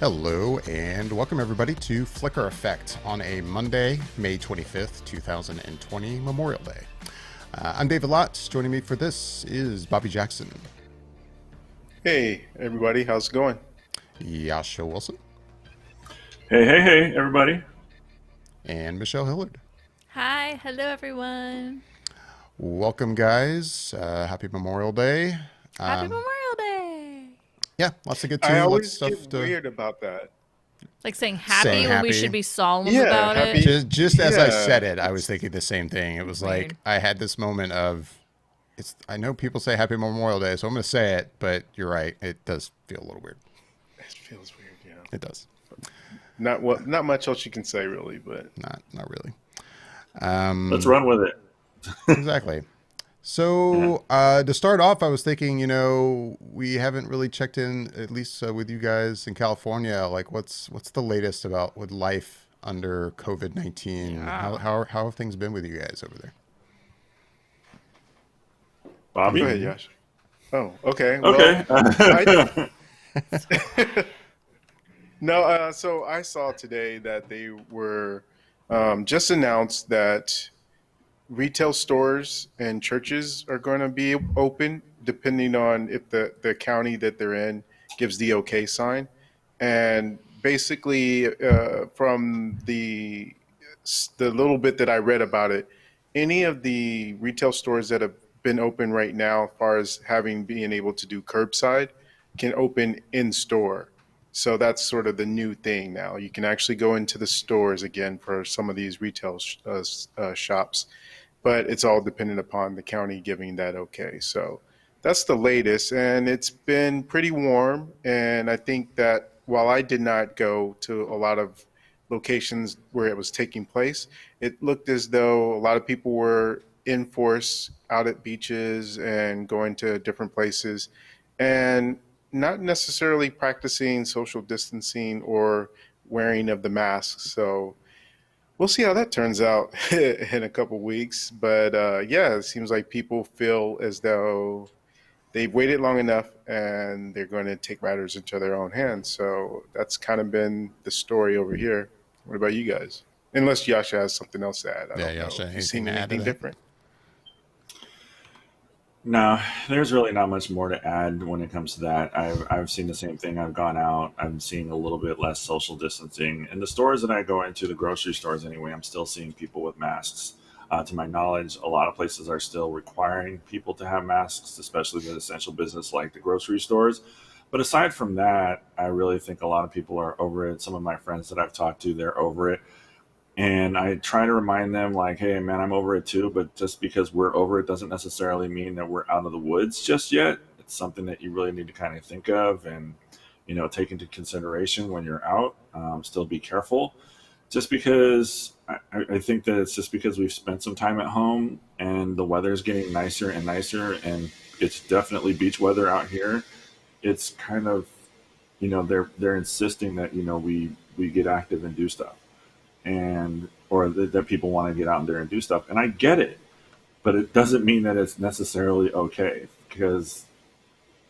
Hello and welcome everybody to Flicker Effect on a Monday, May 25th, 2020, Memorial Day. I'm David Lott. Joining me for this is Bobby Jackson. Hey, everybody, how's it going? Yasha Wilson. Hey, everybody. And Michelle Hillard. Hi, hello everyone. Welcome, guys. Happy Memorial Day. Happy Memorial Day. Yeah, lots to get I to. Lots of always get stuff to weird about that. Like saying Saying happy when we happy. should be solemn Yeah, about happy. it. just as I Yeah, said it, I was it's, thinking the same thing. It was like Weird. I had this moment of I know people say Happy Memorial Day, so I'm going to say it, but you're right. It does feel a little weird. it feels weird, yeah. It does. Not much else you can say really, but Not really. Let's run with it. Exactly. Yeah. So to start off, I was thinking, we haven't really checked in, at least with you guys in California. Like, what's the latest about with life under COVID-19? Yeah. How have things been with you guys over there? Bobby? go ahead, Yash. Oh, okay. Well, Okay. I no. So I saw today that they were just announced that retail stores and churches are going to be open, depending on if the county that they're in gives the okay sign. And basically, from the little bit that I read about it, any of the retail stores that have been open right now, as far as being able to do curbside, can open in store. So that's sort of the new thing now. You can actually go into the stores again for some of these retail shops, but it's all dependent upon the county giving that okay. So that's the latest, and it's been pretty warm. And I think that while I did not go to a lot of locations where it was taking place, it looked as though a lot of people were in force out at beaches and going to different places and not necessarily practicing social distancing or wearing of the masks. So we'll see how that turns out in a couple weeks. But yeah, it seems like people feel as though they've waited long enough and they're going to take matters into their own hands. So that's kind of been the story over here. What about you guys? Unless Yasha has something else to add. I Yeah, don't know. Yasha, Have you anything seen to add to anything that? different? No, there's really not much more to add when it comes to that. I've seen the same thing. I've gone out. I'm seeing a little bit less social distancing. In the stores that I go into, the grocery stores anyway, I'm still seeing people with masks. To my knowledge, a lot of places are still requiring people to have masks, especially the essential business like the grocery stores. But aside from that, I really think a lot of people are over it. Some of my friends that I've talked to, they're over it. And I try to remind them, like, hey, man, I'm over it too. But just because we're over it doesn't necessarily mean that we're out of the woods just yet. It's something that you really need to kind of think of and, take into consideration when you're out. Still be careful. Just because I think that it's just because we've spent some time at home and the weather is getting nicer and nicer. And it's definitely beach weather out here. It's kind of, they're insisting that, we get active and do stuff and or that people want to get out there and do stuff, and I get it, but it doesn't mean that it's necessarily okay because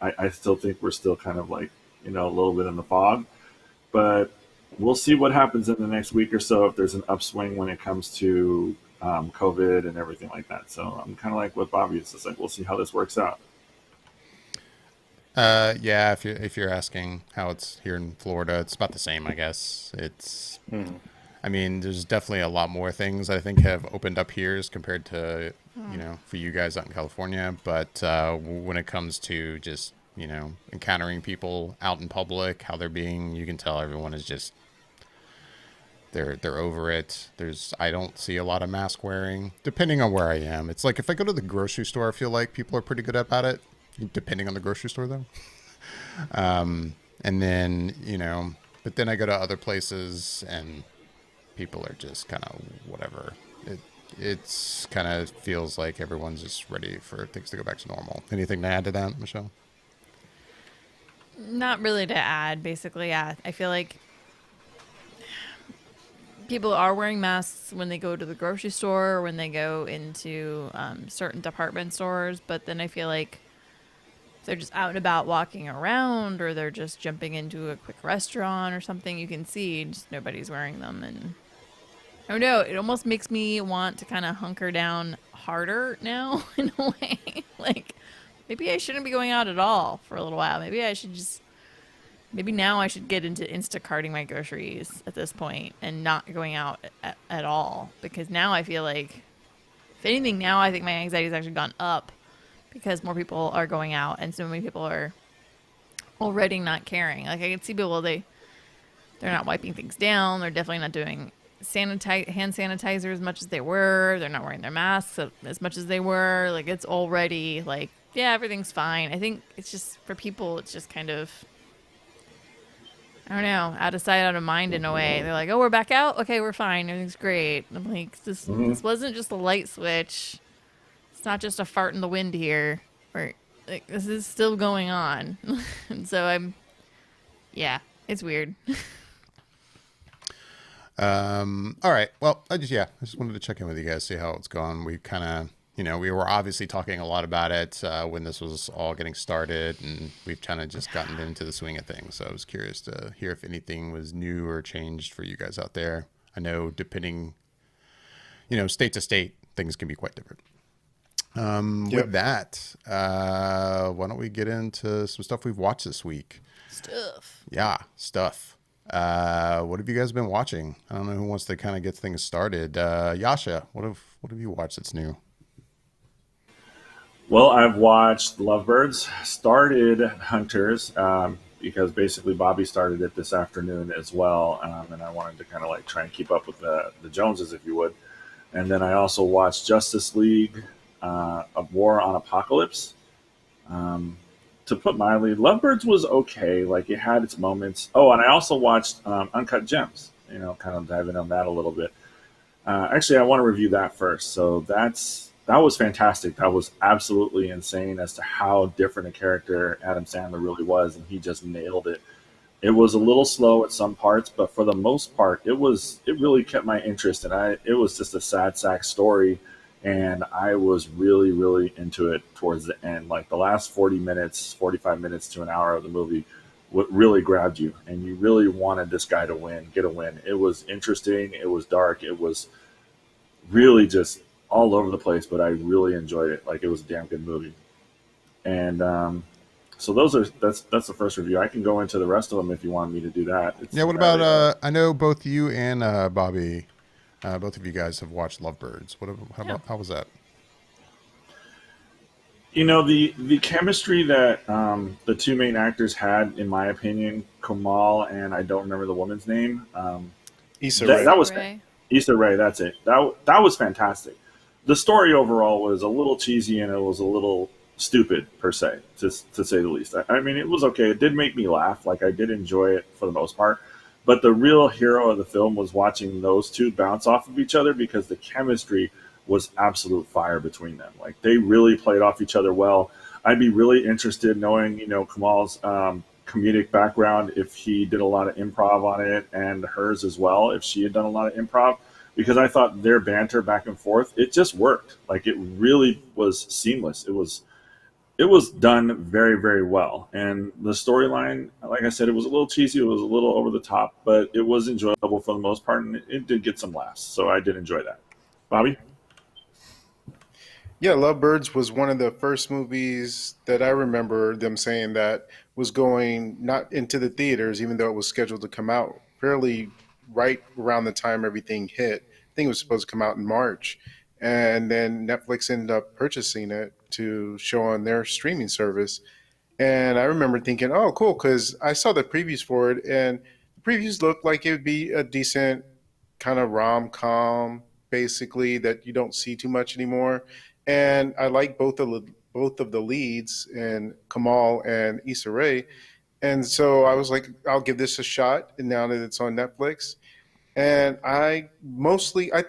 I still think we're still kind of like a little bit in the fog, but we'll see what happens in the next week or so if there's an upswing when it comes to COVID and everything like that. So I'm kind of like with Bobby. It's just like we'll see how this works out. Yeah, if you're asking how it's here in Florida, it's about the same, I guess. Hmm. I mean, there's definitely a lot more things I think have opened up here as compared to, for you guys out in California. But when it comes to just, encountering people out in public, how they're being, you can tell everyone is just, they're over it. I don't see a lot of mask wearing, depending on where I am. It's like if I go to the grocery store, I feel like people are pretty good about it, depending on the grocery store though. And then, but then I go to other places and people are just kind of whatever. It's kind of feels like everyone's just ready for things to go back to normal. Anything to add to that, Michelle? Not really to add, basically, yeah. I feel like people are wearing masks when they go to the grocery store or when they go into certain department stores, but then I feel like if they're just out and about walking around, or they're just jumping into a quick restaurant or something, you can see just nobody's wearing them. And I don't know, it almost makes me want to kind of hunker down harder now in a way. Like, maybe I shouldn't be going out at all for a little while. Maybe now I should get into Instacarting my groceries at this point and not going out at all. Because now I feel like, if anything, now I think my anxiety has actually gone up because more people are going out and so many people are already not caring. Like, I can see people, they're not wiping things down. They're definitely not doing hand sanitizer as much as they were. They're not wearing their masks as much as they were. Like, it's already like, yeah, everything's fine. I think it's just, for people, it's just kind of, I don't know, out of sight, out of mind in a way. They're like, oh, we're back out? Okay, we're fine. Everything's great. I'm like, this wasn't just a light switch. It's not just a fart in the wind here. Or, like, this is still going on. And so yeah, it's weird. All right. Well, I just wanted to check in with you guys, see how it's going. We kind of, we were obviously talking a lot about it when this was all getting started, and we've kind of just gotten into the swing of things. So I was curious to hear if anything was new or changed for you guys out there. I know depending, state to state, things can be quite different. With that, why don't we get into some stuff we've watched this week? Yeah, stuff. What have you guys been watching? I don't know who wants to kind of get things started. Yasha, what have you watched that's new? Well, I've watched Lovebirds, started Hunters, because basically Bobby started it this afternoon as well, and I wanted to kind of like try and keep up with the Joneses, if you would. And then I also watched Justice League of War on Apokolips. To put mildly, Lovebirds was okay. Like, it had its moments. Oh, and I also watched Uncut Gems, kind of diving on that a little bit. Actually, I want to review that first. So that was fantastic. That was absolutely insane as to how different a character Adam Sandler really was, and he just nailed it. It was a little slow at some parts, but for the most part, it really kept my interest, and it was just a sad sack story, and I was really, really into it towards the end. Like, the last 40 minutes, 45 minutes to an hour of the movie, what really grabbed you, and you really wanted this guy to get a win. It was interesting. It was dark. It was really just all over the place, but I really enjoyed it. Like, it was a damn good movie. And so that's the first review. I can go into the rest of them if you want me to do that. What about I know both you and Bobby, both of you guys have watched Lovebirds. How was that? The chemistry that the two main actors had, in my opinion, Kamal and I don't remember the woman's name. Issa Rae. That was Issa Rae. That's it. That was fantastic. The story overall was a little cheesy, and it was a little stupid, per se, to say the least. I mean, it was okay. It did make me laugh. Like, I did enjoy it for the most part. But the real hero of the film was watching those two bounce off of each other, because the chemistry was absolute fire between them. Like, they really played off each other well. I'd be really interested knowing, Kamal's comedic background, if he did a lot of improv on it, and hers as well, if she had done a lot of improv. Because I thought their banter back and forth, it just worked. Like, it really was seamless. It was done very, very well. And the storyline, like I said, it was a little cheesy. It was a little over the top, but it was enjoyable for the most part, and it did get some laughs. So I did enjoy that. Bobby? Yeah, Lovebirds was one of the first movies that I remember them saying that was going not into the theaters, even though it was scheduled to come out fairly right around the time everything hit. I think it was supposed to come out in March. And then Netflix ended up purchasing it to show on their streaming service. And I remember thinking, oh, cool, because I saw the previews for it, and the previews looked like it would be a decent kind of rom-com, basically, that you don't see too much anymore. And I like both of the leads, and Kamal and Issa Rae. And so I was like, I'll give this a shot, and now that it's on Netflix. And I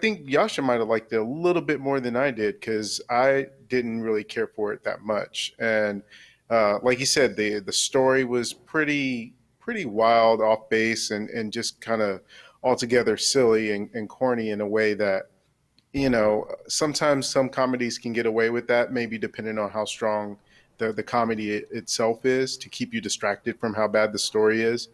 think Yasha might have liked it a little bit more than I did, because I didn't really care for it that much. And like you said, the story was pretty wild, off base, and just kind of altogether silly and corny in a way that, sometimes some comedies can get away with that, maybe depending on how strong the comedy itself is, to keep you distracted from how bad the story is.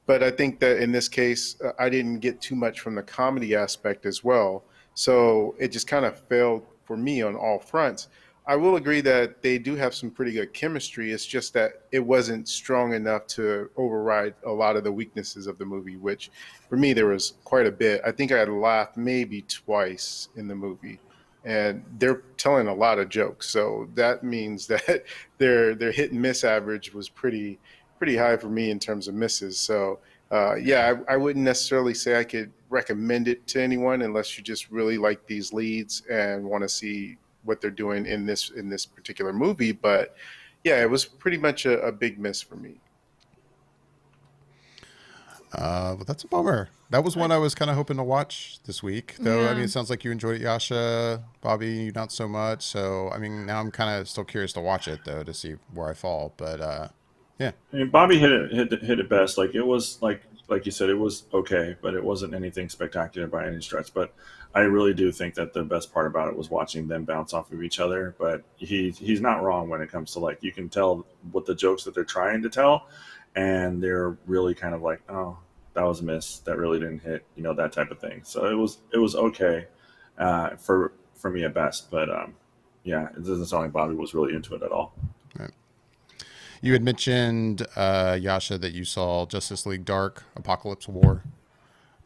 But I think that in this case, I didn't get too much from the comedy aspect as well. So it just kind of failed for me on all fronts. I will agree that they do have some pretty good chemistry. It's just that it wasn't strong enough to override a lot of the weaknesses of the movie, which for me, there was quite a bit. I think I had laughed maybe twice in the movie. And they're telling a lot of jokes. So that means that their hit and miss average was pretty high for me in terms of misses. So yeah, I wouldn't necessarily say I could recommend it to anyone unless you just really like these leads and want to see what they're doing in this particular movie. But yeah, it was pretty much a big miss for me. But that's a bummer. That was one I was kind of hoping to watch this week, though. I mean, Yeah. it sounds like you enjoyed it, Yasha. Bobby, not so much. So, I mean, now I'm kind of still curious to watch it, though, to see where I fall. But yeah, I mean, Bobby hit it best. Like it was like you said, it was okay, but it wasn't anything spectacular by any stretch. But I really do think that the best part about it was watching them bounce off of each other. But he's not wrong when it comes to, like, you can tell what the jokes that they're trying to tell, and they're really kind of like, oh, that was a miss, that really didn't hit, that type of thing. So it was okay, for me at best. But yeah, it doesn't sound like Bobby was really into it at all. right. You had mentioned, Yasha, that you saw Justice League Dark, Apokolips War.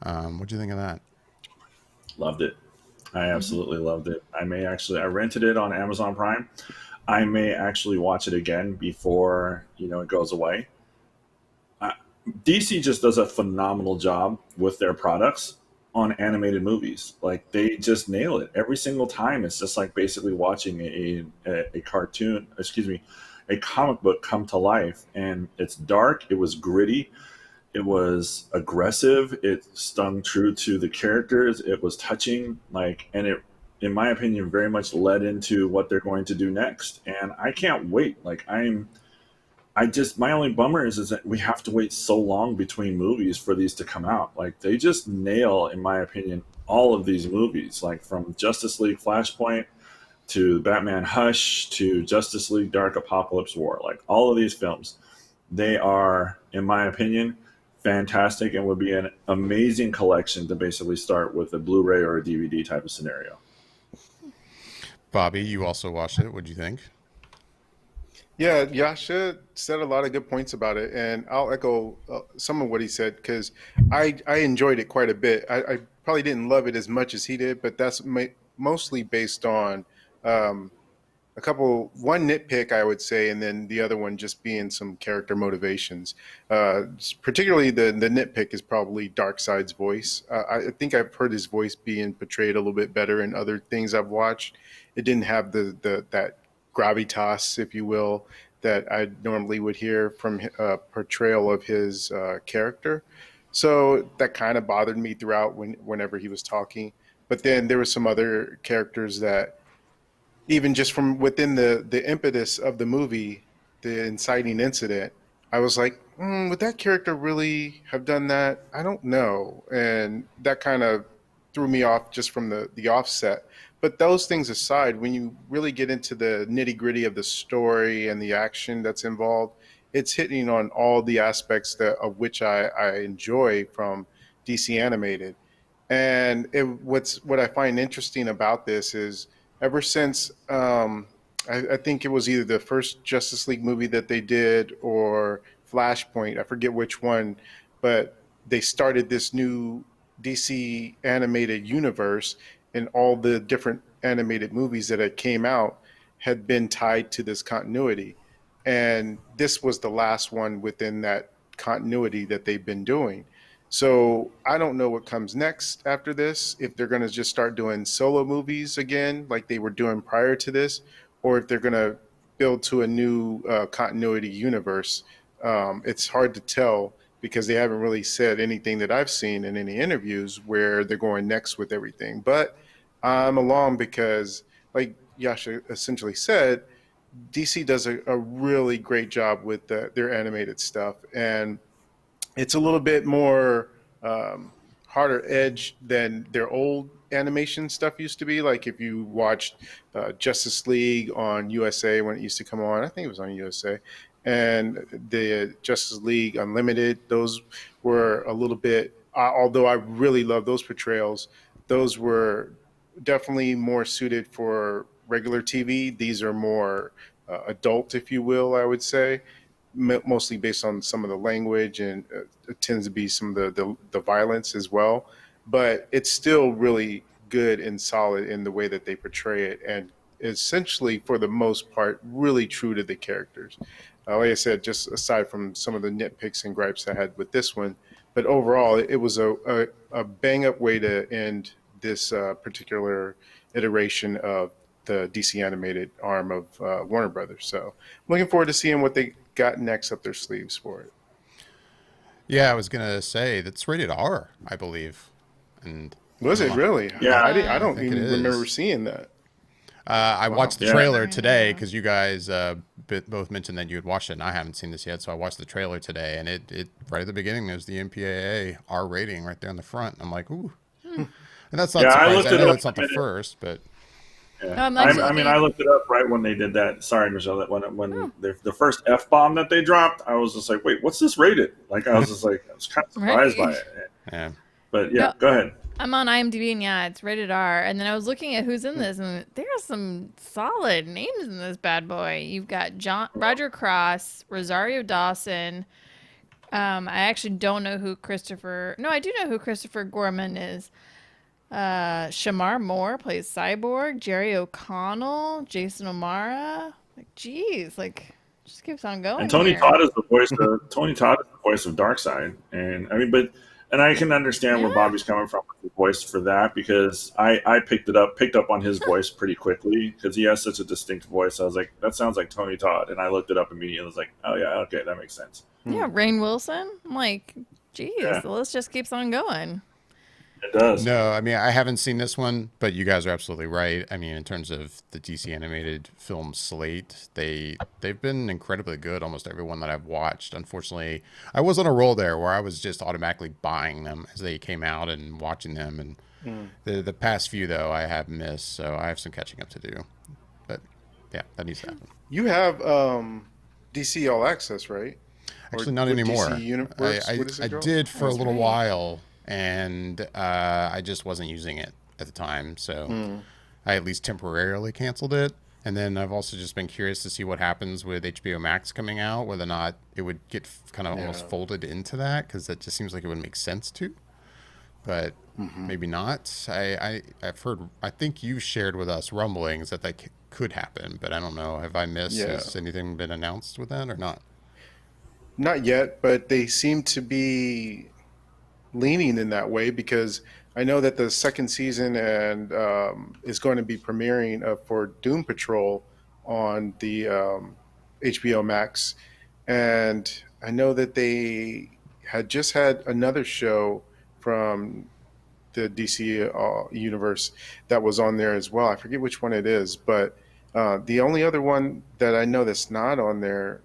What'd you think of that? Loved it. I absolutely loved it. I rented it on Amazon Prime. I may actually watch it again before it goes away. Uh, DC just does a phenomenal job with their products on animated movies. Like, they just nail it every single time. It's just like basically watching a cartoon, excuse me, a comic book come to life. And it's dark. It was gritty. It was aggressive. It stung true to the characters. It was touching, and it, in my opinion, very much led into what they're going to do next. And I can't wait. My only bummer is that we have to wait so long between movies for these to come out. Like, they just nail, in my opinion, all of these movies, like from Justice League Flashpoint to Batman Hush to Justice League Dark Apokolips War. Like, all of these films, they are, in my opinion, fantastic, and would be an amazing collection to basically start with a Blu-ray or a DVD type of scenario. Bobby, you also watched it. What'd you think? Yeah, Yasha said a lot of good points about it, and I'll echo some of what he said because I enjoyed it quite a bit. I probably didn't love it as much as he did, but that's mostly based on um, one nitpick, I would say, and then the other one just being some character motivations. Particularly the nitpick is probably Darkseid's voice. I think I've heard his voice being portrayed a little bit better in other things I've watched. It didn't have the that gravitas, if you will, that I normally would hear from a portrayal of his character. So that kind of bothered me throughout whenever he was talking. But then there were some other characters that, even just from within the impetus of the movie, the inciting incident, I was like, would that character really have done that? I don't know, and that kind of threw me off just from the offset. But those things aside, when you really get into the nitty gritty of the story and the action that's involved, it's hitting on all the aspects of which I enjoy from DC animated. And what I find interesting about this is, ever since I think it was either the first Justice League movie that they did or Flashpoint, I forget which one, but they started this new DC animated universe, and all the different animated movies that had came out had been tied to this continuity. And this was the last one within that continuity that they've been doing. So I don't know what comes next after this, if they're going to just start doing solo movies again, like they were doing prior to this, or if they're going to build to a new continuity universe. It's hard to tell because they haven't really said anything that I've seen in any interviews where they're going next with everything. But I'm along because, like Yasha essentially said, DC does a really great job with their animated stuff. And it's a little bit more harder edge than their old animation stuff used to be. Like if you watched Justice League on USA when it used to come on, I think it was on USA, and the Justice League Unlimited, those were a little bit. Although I really love those portrayals, those were definitely more suited for regular TV. These are more adult, if you will, I would say, mostly based on some of the language, and it tends to be some of the violence as well. But it's still really good and solid in the way that they portray it, and essentially, for the most part, really true to the characters. Like I said, just aside from some of the nitpicks and gripes I had with this one, but overall, it was a bang up way to end this particular iteration of the DC animated arm of Warner Brothers. So I'm looking forward to seeing what they got next up their sleeves for it. Yeah, I was gonna say that's rated R, I believe. And Was it really? Yeah. I don't think even it remember is. seeing that. I watched the Yeah. trailer today because you guys both mentioned that you had watched it, and I haven't seen this yet. So I watched the trailer today, and it right at the beginning there's the MPAA R rating right there in the front. I'm like, ooh, and that's not Yeah, I surprising. looked I it know up it's not the a minute. first, but Yeah. No, I'm actually I mean, I looked it up right when they did that. Sorry, Michelle. That when the first F bomb that they dropped, I was just like, wait, what's this rated? Like, I was just like, I was kind of surprised by it. yeah. But yeah, No. go ahead. I'm on IMDb and yeah, it's rated R. And then I was looking at who's in this, and there are some solid names in this bad boy. You've got Roger Cross, Rosario Dawson. I actually don't know who Christopher. No, I do know who Christopher Gorman is. Shamar Moore plays Cyborg. Jerry O'Connell, Jason O'Mara. Like, geez, like just keeps on going. And Tony here. Todd is the voice of Darkseid, and I mean, and I can understand where Yeah. Bobby's coming from with the voice for that, because I picked up on his voice pretty quickly because he has such a distinct voice. I was like, that sounds like Tony Todd, and I looked it up immediately. I was like, oh yeah, okay, that makes sense. Yeah, Rainn Wilson. I'm like, geez, Yeah. the list just keeps on going. It does. No, I mean, I haven't seen this one, but you guys are absolutely right. I mean, in terms of the DC animated film slate, they've been incredibly good. Almost everyone that I've watched. Unfortunately, I was on a roll there where I was just automatically buying them as they came out and watching them. And the past few though, I have missed, so I have some catching up to do. But yeah, that needs to happen. You have DC All Access, right? Actually, not with anymore. DC Universe? I What is it called? did for a That's little right. while, and I just wasn't using it at the time, so I at least temporarily canceled it. And then I've also just been curious to see what happens with HBO Max coming out, whether or not it would get kind of almost folded into that, because that just seems like it would make sense to. But maybe not. I've heard. I think you shared with us rumblings that could happen, but I don't know. Have I missed? Yeah. Has anything been announced with that or not? Not yet, but they seem to be leaning in that way, because I know that the second season and is going to be premiering for Doom Patrol on the HBO Max, and I know that they had just had another show from the DC universe that was on there as well. I forget which one it is, but the only other one that I know that's not on there,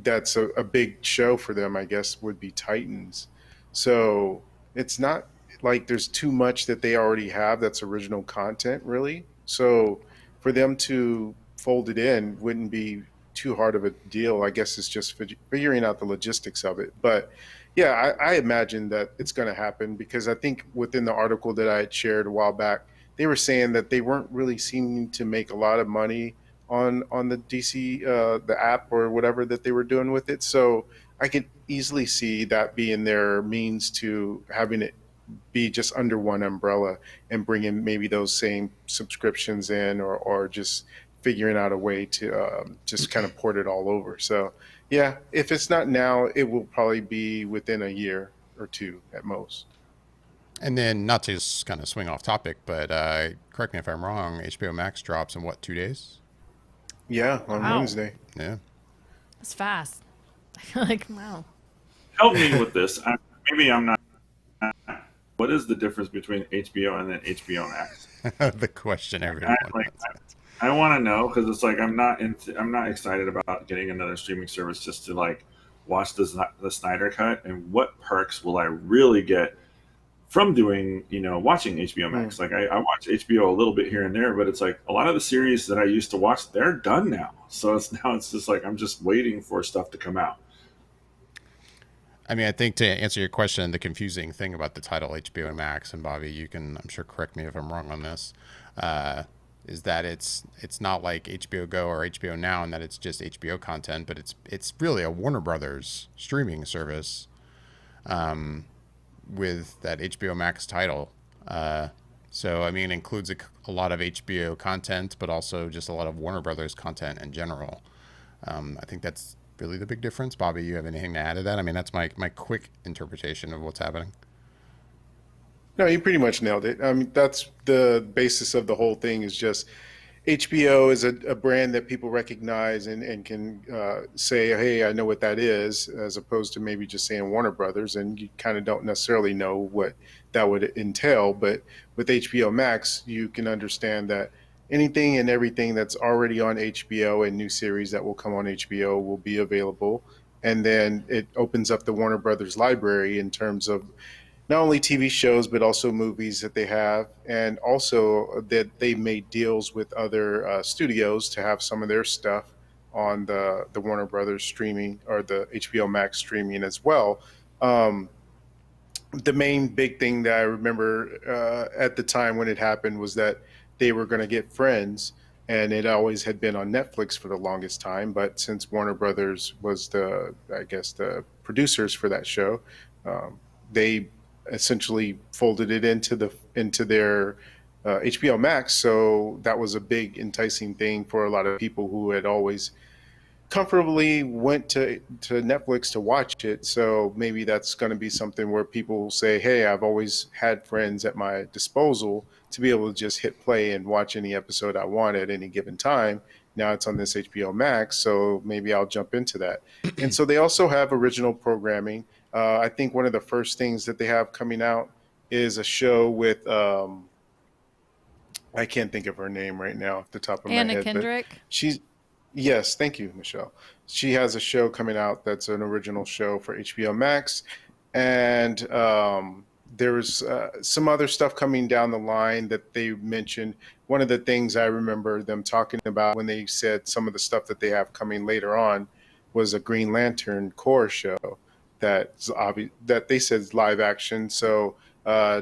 that's a big show for them, I guess, would be Titans. So it's not like there's too much that they already have that's original content, really. So for them to fold it in wouldn't be too hard of a deal. I guess it's just figuring out the logistics of it. But yeah, I imagine that it's going to happen, because I think within the article that I had shared a while back, they were saying that they weren't really seeming to make a lot of money on the DC the app or whatever that they were doing with it. So I could easily see that being their means to having it be just under one umbrella and bringing maybe those same subscriptions in, or just figuring out a way to just kind of port it all over. So yeah, if it's not now, it will probably be within a year or two at most. And then, not to just kind of swing off topic, but correct me if I'm wrong, HBO Max drops in what, 2 days? Yeah, on Wow. Wednesday. Yeah. It's fast. I feel like, wow. Help me with this. Maybe I'm not. What is the difference between HBO and then HBO Max? The question everyone wants. I want to know, because it's like I'm not excited about getting another streaming service just to like watch the Snyder Cut, and what perks will I really get from doing, watching HBO Mm. Max. Like I watch HBO a little bit here and there, but it's like a lot of the series that I used to watch, they're done now. So it's just like I'm just waiting for stuff to come out. I mean, I think to answer your question, the confusing thing about the title HBO Max, and Bobby, you can, I'm sure, correct me if I'm wrong on this, uh, is that it's not like HBO Go or HBO Now, and that it's just HBO content, but it's really a Warner Brothers streaming service with that HBO Max title. So I mean, it includes a lot of HBO content, but also just a lot of Warner Brothers content in general. I think that's really the big difference. Bobby, you have anything to add to that? I mean, that's my quick interpretation of what's happening. No, you pretty much nailed it. I mean, that's the basis of the whole thing is just HBO is a brand that people recognize and can say, hey, I know what that is, as opposed to maybe just saying Warner Brothers, and you kind of don't necessarily know what that would entail. But with HBO Max, you can understand that anything and everything that's already on HBO and new series that will come on HBO will be available. And then it opens up the Warner Brothers library in terms of not only TV shows but also movies that they have, and also that they made deals with other studios to have some of their stuff on the Warner Brothers streaming or the HBO Max streaming as well. Um, the main big thing that I remember at the time when it happened was that they were going to get Friends, and it always had been on Netflix for the longest time. But since Warner Brothers was I guess, the producers for that show, they essentially folded it into their HBO Max. So that was a big enticing thing for a lot of people who had always comfortably went to Netflix to watch it. So maybe that's going to be something where people will say, "Hey, I've always had Friends at my disposal to be able to just hit play and watch any episode I want at any given time. Now it's on this HBO Max, so maybe I'll jump into that." And so they also have original programming. I think one of the first things that they have coming out is a show with I can't think of her name right now off the top of my Anna head, but Kendrick. she's yes, thank you, Michelle. She has a show coming out that's an original show for HBO Max, and there's some other stuff coming down the line that they mentioned. One of the things I remember them talking about when they said some of the stuff that they have coming later on was a Green Lantern core show that's obvious that they said is live action. So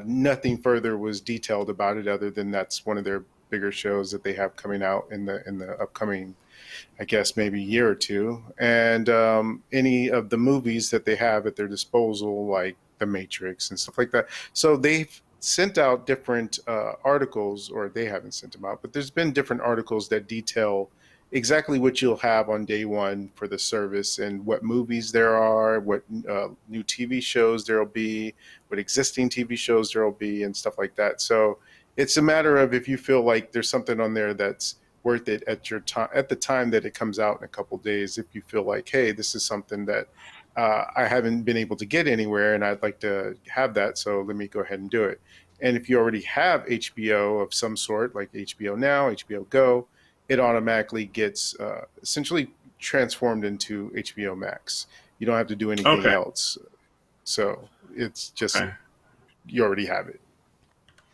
nothing further was detailed about it other than that's one of their bigger shows that they have coming out in the upcoming, I guess, maybe year or two. And any of the movies that they have at their disposal, like The Matrix and stuff like that. So they've sent out different articles, or they haven't sent them out, but there's been different articles that detail exactly what you'll have on day one for the service and what movies there are, what new TV shows there'll be, what existing TV shows there'll be, and stuff like that. So it's a matter of if you feel like there's something on there that's worth it at your time at the time that it comes out in a couple days. If you feel like, hey, this is something that I haven't been able to get anywhere, and I'd like to have that, so let me go ahead and do it. And if you already have HBO of some sort, like HBO Now, HBO Go, it automatically gets essentially transformed into HBO Max. You don't have to do anything Okay. else. So it's just Okay. you already have it.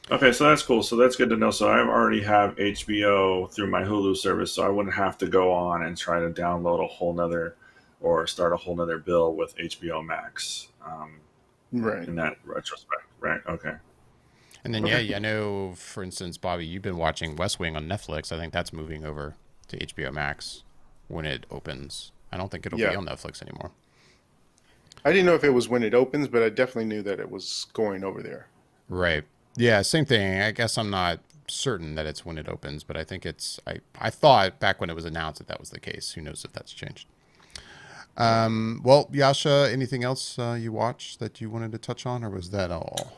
Okay, so that's cool. So that's good to know. So I already have HBO through my Hulu service, so I wouldn't have to go on and try to download a whole nother or start a whole nother bill with HBO Max Right. in that retrospect, right? Okay. And then, Okay. yeah, I know, for instance, Bobby, you've been watching West Wing on Netflix. I think that's moving over to HBO Max when it opens. I don't think it'll be Yeah. on Netflix anymore. I didn't know if it was when it opens, but I definitely knew that it was going over there. Right. Yeah, same thing. I guess I'm not certain that it's when it opens, but I think I thought back when it was announced that that was the case. Who knows if that's changed? Well, Yasha, anything else you watched that you wanted to touch on, or was that all?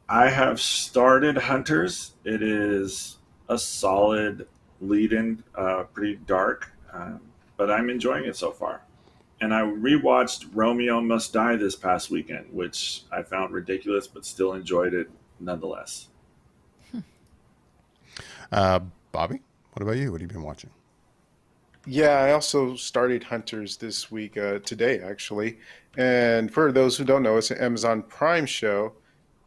I have started Hunters. It is a solid lead-in, pretty dark, but I'm enjoying it so far. And I rewatched Romeo Must Die this past weekend, which I found ridiculous, but still enjoyed it nonetheless. Uh, Bobby, what about you? What have you been watching? Yeah, I also started Hunters this week, today actually. And for those who don't know, it's an Amazon Prime show,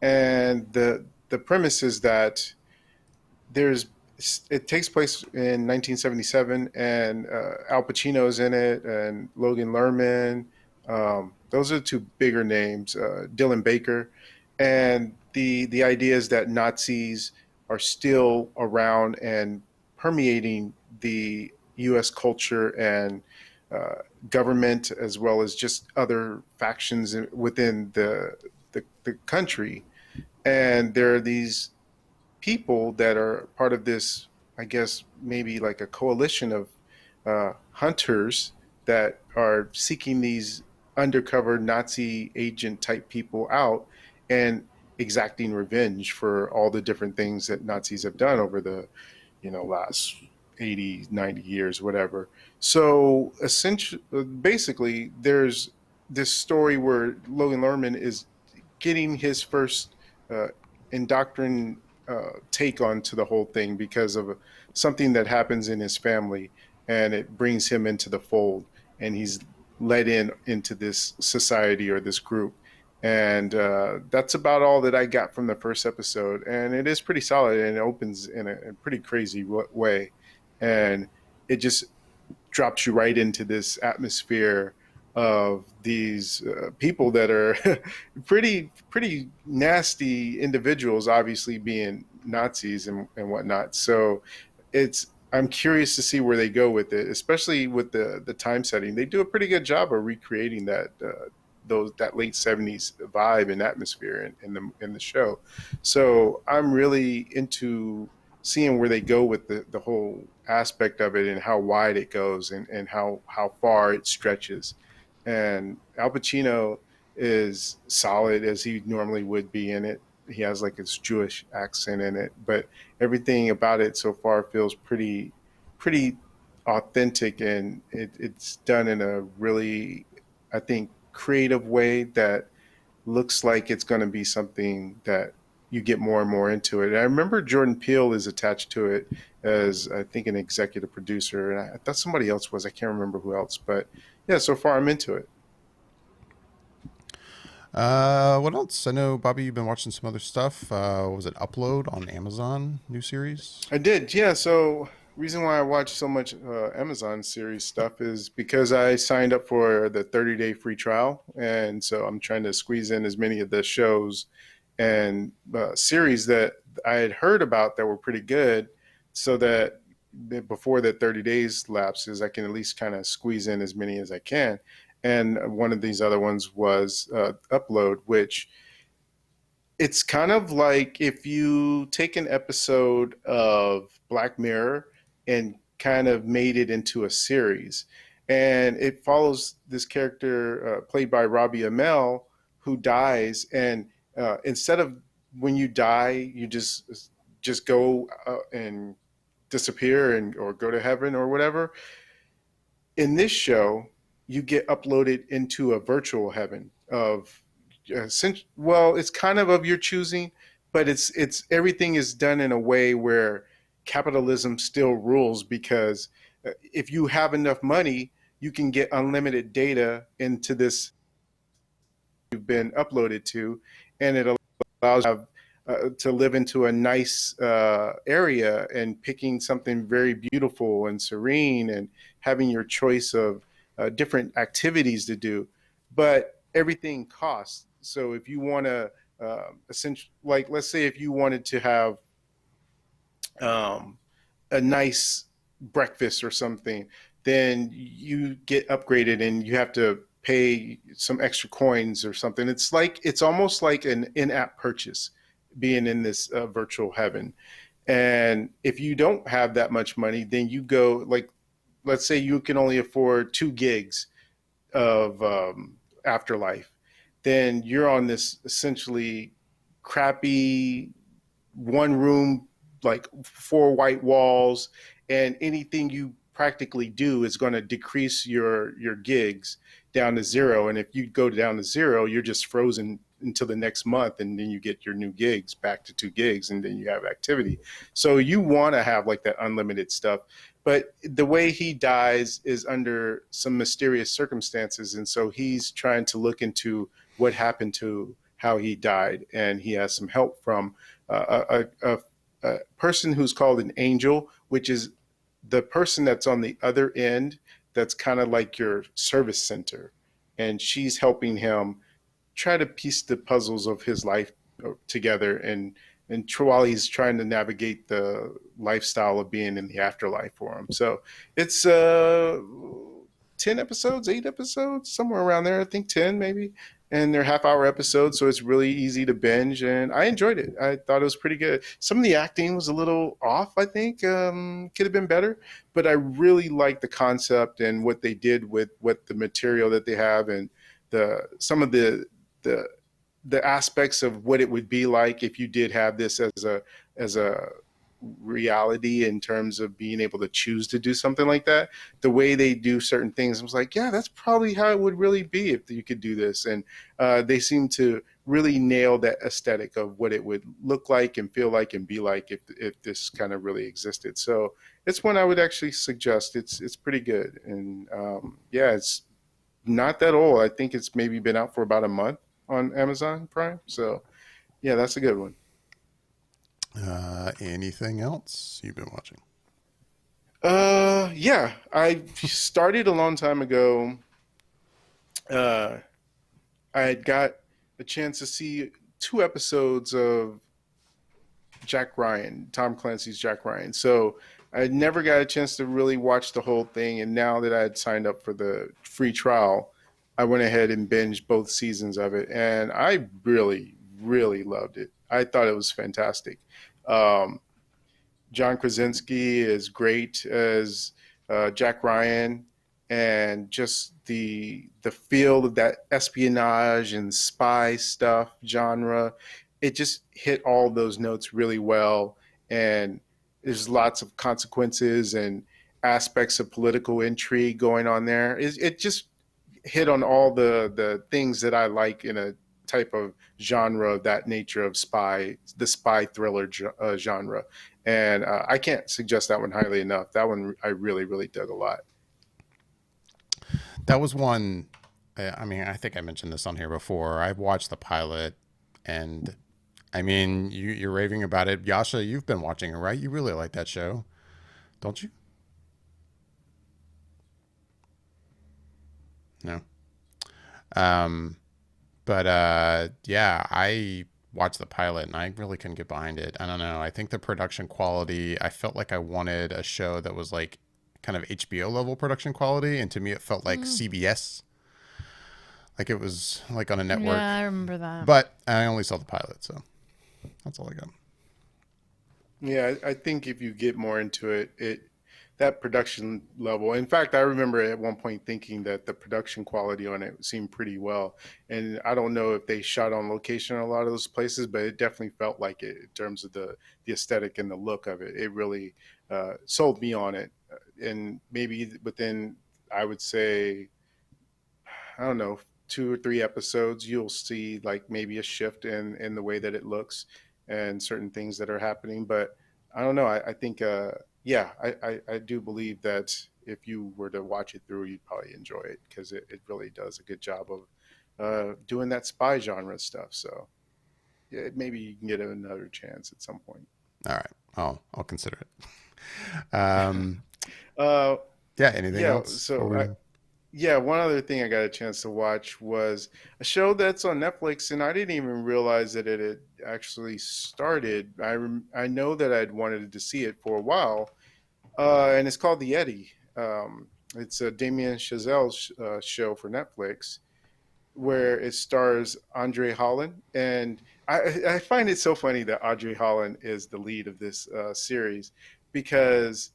and the premise is that there's it takes place in 1977, and Al Pacino's in it, and Logan Lerman. Those are the two bigger names. Dylan Baker, and the idea is that Nazis are still around and permeating the U.S. culture and government, as well as just other factions within the country. And there are these people that are part of this, I guess, maybe like a coalition of hunters that are seeking these undercover Nazi agent type people out and exacting revenge for all the different things that Nazis have done over the, last 80, 90 years, whatever. So essentially, basically, there's this story where Logan Lerman is getting his first uh, indoctrined take onto the whole thing because of something that happens in his family, and it brings him into the fold, and he's led into this society or this group. And that's about all that I got from the first episode, and it is pretty solid, and it opens in a pretty crazy way, and it just drops you right into this atmosphere of these people that are pretty nasty individuals, obviously being Nazis and whatnot. So it's I'm curious to see where they go with it, especially with the time setting. They do a pretty good job of recreating that late '70s vibe and atmosphere in the show. So I'm really into seeing where they go with the whole aspect of it, and how wide it goes, and how far it stretches. And Al Pacino is solid as he normally would be in it. He has like his Jewish accent in it, but everything about it so far feels pretty authentic, and it's done in a really, I think, creative way that looks like it's going to be something that you get more and more into it. And I remember Jordan Peele is attached to it as, I think, an executive producer, and I thought somebody else was. I can't remember who else, but yeah, so far I'm into it. What else? I know, Bobby, you've been watching some other stuff. Was it Upload on Amazon? New series? I did, yeah. So reason why I watch so much Amazon series stuff is because I signed up for the 30-day free trial, and so I'm trying to squeeze in as many of the shows and series that I had heard about that were pretty good, so that before the 30 days lapses, I can at least kind of squeeze in as many as I can. And one of these other ones was Upload, which it's kind of like if you take an episode of Black Mirror and kind of made it into a series. And it follows this character played by Robbie Amell, who dies. And instead of, when you die, you just go and disappear, and or go to heaven or whatever. In this show, you get uploaded into a virtual heaven of, well, it's kind of your choosing, but it's everything is done in a way where capitalism still rules, because if you have enough money, you can get unlimited data into this you've been uploaded to, and it allows you to live into a nice area, and picking something very beautiful and serene, and having your choice of different activities to do. But everything costs. So if you want to, essentially, like, let's say if you wanted to have um, a nice breakfast or something, then you get upgraded and you have to pay some extra coins or something. It's almost like an in-app purchase, being in this virtual heaven. And if you don't have that much money, then you go, like, let's say you can only afford 2 gigs of afterlife, then you're on this essentially crappy one room, like 4 white walls, and anything you practically do is going to decrease your gigs. down to zero. And if you go down to zero, you're just frozen until the next month, and then you get your new gigs back to 2 gigs, and then you have activity. So you want to have like that unlimited stuff. But the way he dies is under some mysterious circumstances, and so he's trying to look into what happened to how he died, and he has some help from a person who's called an angel, which is the person that's on the other end, that's kind of like your service center, and she's helping him try to piece the puzzles of his life together, and while he's trying to navigate the lifestyle of being in the afterlife for him. So it's 10 episodes, 8 episodes, somewhere around there. I think 10 maybe. And they're half-hour episodes, so it's really easy to binge. And I enjoyed it. I thought it was pretty good. Some of the acting was a little off, I think. Could have been better. But I really like the concept and what they did with what the material that they have, and some of the aspects of what it would be like if you did have this as a reality, in terms of being able to choose to do something like that. The way they do certain things, I was like, yeah, that's probably how it would really be if you could do this. And they seem to really nail that aesthetic of what it would look like and feel like and be like if this kind of really existed. So it's one I would actually suggest. It's pretty good. And yeah, it's not that old. I think it's maybe been out for about a month on Amazon Prime. So yeah, that's a good one. Anything else you've been watching? Yeah, I started a long time ago. I had got a chance to see 2 episodes of Jack Ryan, Tom Clancy's Jack Ryan. So I never got a chance to really watch the whole thing. And now that I had signed up for the free trial, I went ahead and binged both seasons of it. And I really, really loved it. I thought it was fantastic. Um, John Krasinski is great as Jack Ryan, and just the feel of that espionage and spy stuff genre. It just hit all those notes really well, and there's lots of consequences and aspects of political intrigue going on there. It just hit on all the things that I like in a type of genre of that nature, of the spy thriller genre. And I can't suggest that one highly enough. That one I really, really dug a lot. That was one. I mean, I think I mentioned this on here before. I've watched the pilot, and I mean, you're raving about it. Yasha, you've been watching it, right? You really like that show, don't you? No. Um, but yeah, I watched the pilot and I really couldn't get behind it. I don't know. I think the production quality, I felt like I wanted a show that was like kind of HBO level production quality, and to me it felt like CBS. Like it was like on a network. Yeah, I remember that. But I only saw the pilot, so that's all I got. Yeah, I think if you get more into it, that production level. In fact, I remember at one point thinking that the production quality on it seemed pretty well. And I don't know if they shot on location in a lot of those places, but it definitely felt like it in terms of the aesthetic and the look of it. It really sold me on it. And maybe within, I would say, I don't know, 2 or 3 episodes, you'll see like maybe a shift in the way that it looks and certain things that are happening. But I don't know. I think, yeah, I do believe that if you were to watch it through, you'd probably enjoy it, because it really does a good job of doing that spy genre stuff. So yeah, maybe you can get another chance at some point. All right. I'll consider it. Um, Uh, yeah. Anything yeah. else? So yeah, one other thing I got a chance to watch was a show that's on Netflix, and I didn't even realize that it had actually started. I know that I'd wanted to see it for a while, and it's called The Eddy. It's a Damien Chazelle show for Netflix, where it stars Andre Holland. And I find it so funny that Andre Holland is the lead of this series, because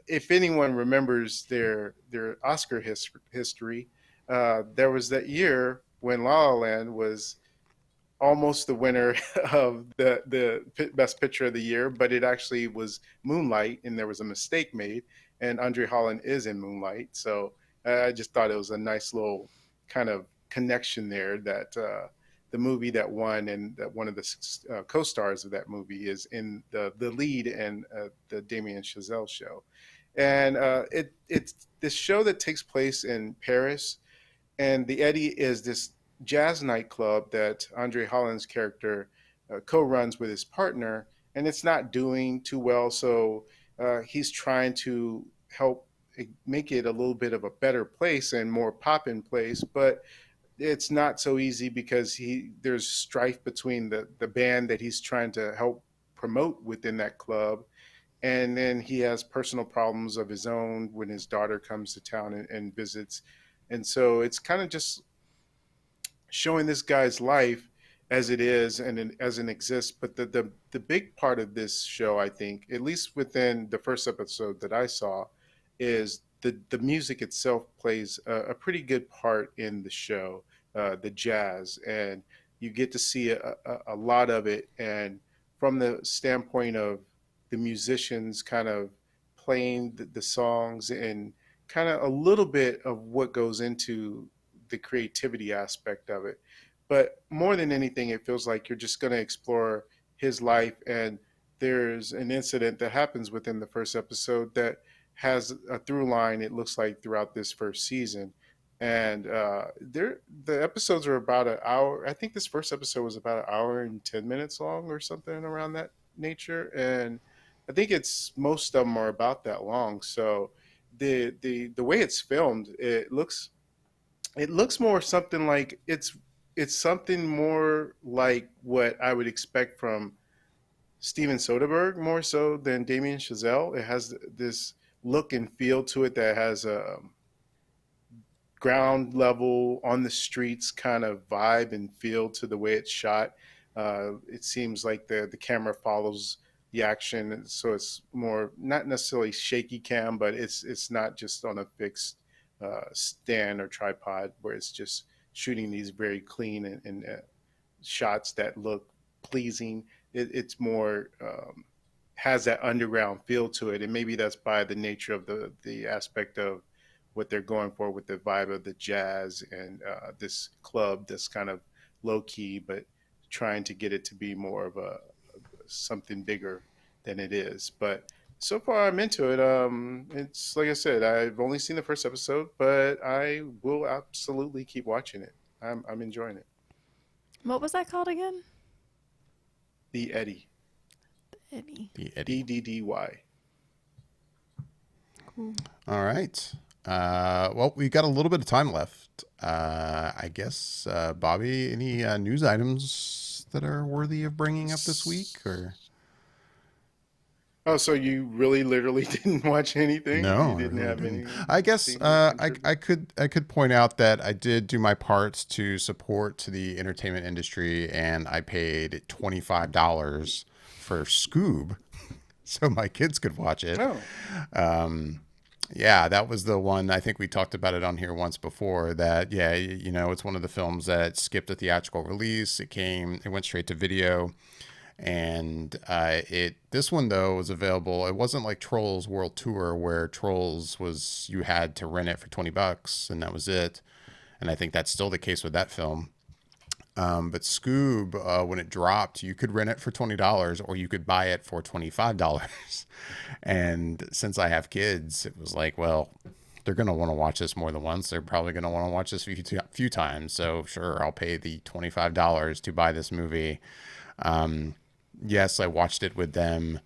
if anyone remembers their Oscar history, there was that year when La La Land was almost the winner of the best picture of the year, but it actually was Moonlight, and there was a mistake made, and Andre Holland is in Moonlight. So I just thought it was a nice little kind of connection there that the movie that won and that one of the co-stars of that movie is in the lead in the Damien Chazelle show. And it's this show that takes place in Paris, and the Eddy is this jazz nightclub that Andre Holland's character co-runs with his partner, and it's not doing too well. So he's trying to help make it a little bit of a better place and more pop-in place, but it's not so easy because there's strife between the band that he's trying to help promote within that club, and then he has personal problems of his own when his daughter comes to town and visits. And so it's kind of just showing this guy's life as it is and as it exists. But the big part of this show, I think, at least within the first episode that I saw, is the music itself plays a pretty good part in the show, the jazz, and you get to see a lot of it. And from the standpoint of the musicians kind of playing the songs and kind of a little bit of what goes into the creativity aspect of it. But more than anything, it feels like you're just going to explore his life. And there's an incident that happens within the first episode that has a through line, it looks like, throughout this first season. And the episodes are about an hour. I think this first episode was about an hour and 10 minutes long or something around that nature. And I think most of them are about that long. So the way it's filmed, it looks more something like it's something more like what I would expect from Steven Soderbergh more so than Damien Chazelle. It has this look and feel to it that has a ground level on the streets kind of vibe and feel to the way it's shot. It seems like the camera follows the action, so it's more not necessarily shaky cam, but it's not just on a fixed stand or tripod where it's just shooting these very clean and shots that look pleasing. It's more has that underground feel to it, and maybe that's by the nature of the aspect of what they're going for with the vibe of the jazz and this club that's kind of low key, but trying to get it to be more of something bigger than it is. But so far I'm into it. It's like I said, I've only seen the first episode, but I will absolutely keep watching it. I'm enjoying it. What was that called again? The Eddy. Eddy. The Eddy. DDDY. Cool. All right. Well, we've got a little bit of time left. I guess, Bobby, any news items that are worthy of bringing up this week? Or Oh, so you really literally didn't watch anything? no, You didn't really have didn't. any I guess thing to I contribute? I could point out that I did do my part to support to the entertainment industry, and I paid $25 for Scoob, so my kids could watch it. No. Yeah, that was the one. I think we talked about it on here once before. That it's one of the films that skipped a theatrical release. It went straight to video, and this one though was available. It wasn't like Trolls World Tour, where Trolls was you had to rent it for $20 and that was it. And I think that's still the case with that film. But Scoob, when it dropped, you could rent it for $20 or you could buy it for $25. And since I have kids, it was like, well, they're going to want to watch this more than once. They're probably going to want to watch this a few times. So sure, I'll pay the $25 to buy this movie. Yes, I watched it with them.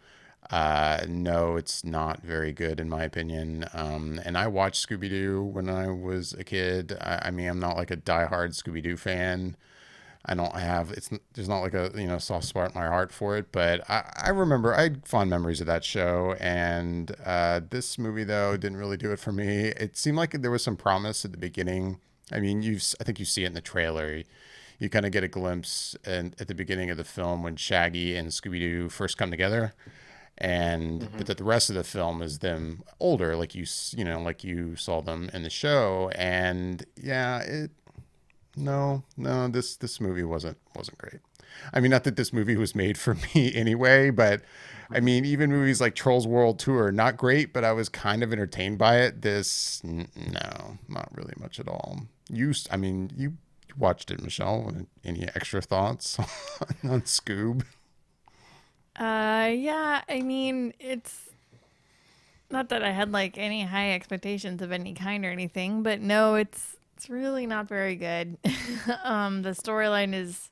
No, it's not very good in my opinion. And I watched Scooby-Doo when I was a kid. I mean, I'm not like a diehard Scooby-Doo fan. I don't have there's not like a soft spot in my heart for it, but I remember I had fond memories of that show, and this movie though didn't really do it for me. It seemed like there was some promise at the beginning. I mean, I think you see it in the trailer. You kind of get a glimpse at the beginning of the film when Shaggy and Scooby-Doo first come together, and but that the rest of the film is them older, like like you saw them in the show, and yeah, No, this movie wasn't great. I mean, not that this movie was made for me anyway, but I mean, even movies like Trolls World Tour, not great, but I was kind of entertained by it. No, not really much at all. I mean, you watched it, Michelle. Any extra thoughts on Scoob? Yeah, I mean, it's not that I had like any high expectations of any kind or anything, but no, it's really not very good. The storyline is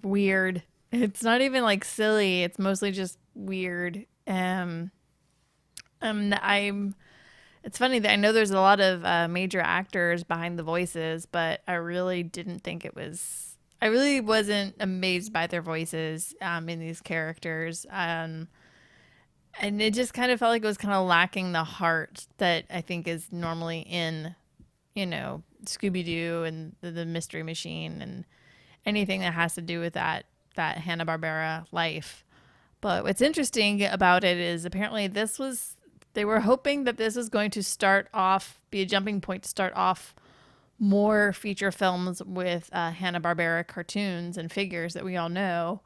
weird. It's not even like silly. It's mostly just weird. I'm. It's funny that I know there's a lot of major actors behind the voices, but I really didn't think it was. I really wasn't amazed by their voices in these characters. And it just kind of felt like it was kind of lacking the heart that I think is normally in, Scooby Doo and the Mystery Machine and anything that has to do with that Hanna Barbera life. But what's interesting about it is apparently they were hoping that this was going to be a jumping point to start off more feature films with Hanna Barbera cartoons and figures that we all know.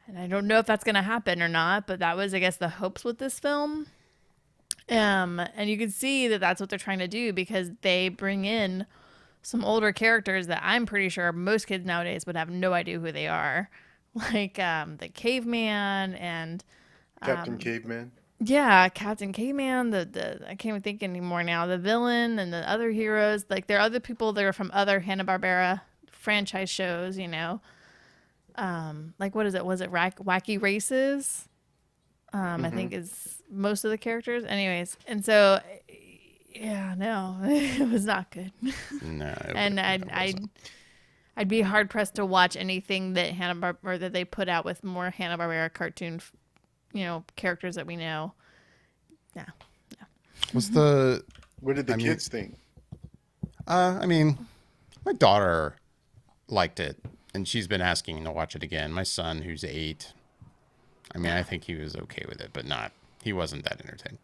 And I don't know if that's going to happen or not, but that was, I guess, the hopes with this film. And you can see that that's what they're trying to do because they bring in some older characters that I'm pretty sure most kids nowadays would have no idea who they are, like the caveman and Captain Caveman. yeah, Captain Caveman. The I can't even think anymore now. The villain and the other heroes, like there are other people that are from other Hanna Barbera franchise shows, like what is it? Was it Wacky Races? I think is most of the characters. Anyways, and so yeah, no, it was not good. No. And I'd be hard pressed to watch anything that or that they put out with more Hanna Barbera cartoon, characters that we know. No. Was the? What did the kids think? I mean, my daughter liked it, and she's been asking to watch it again. My son, who's 8, I mean, I think he was okay with it, but he wasn't that entertained.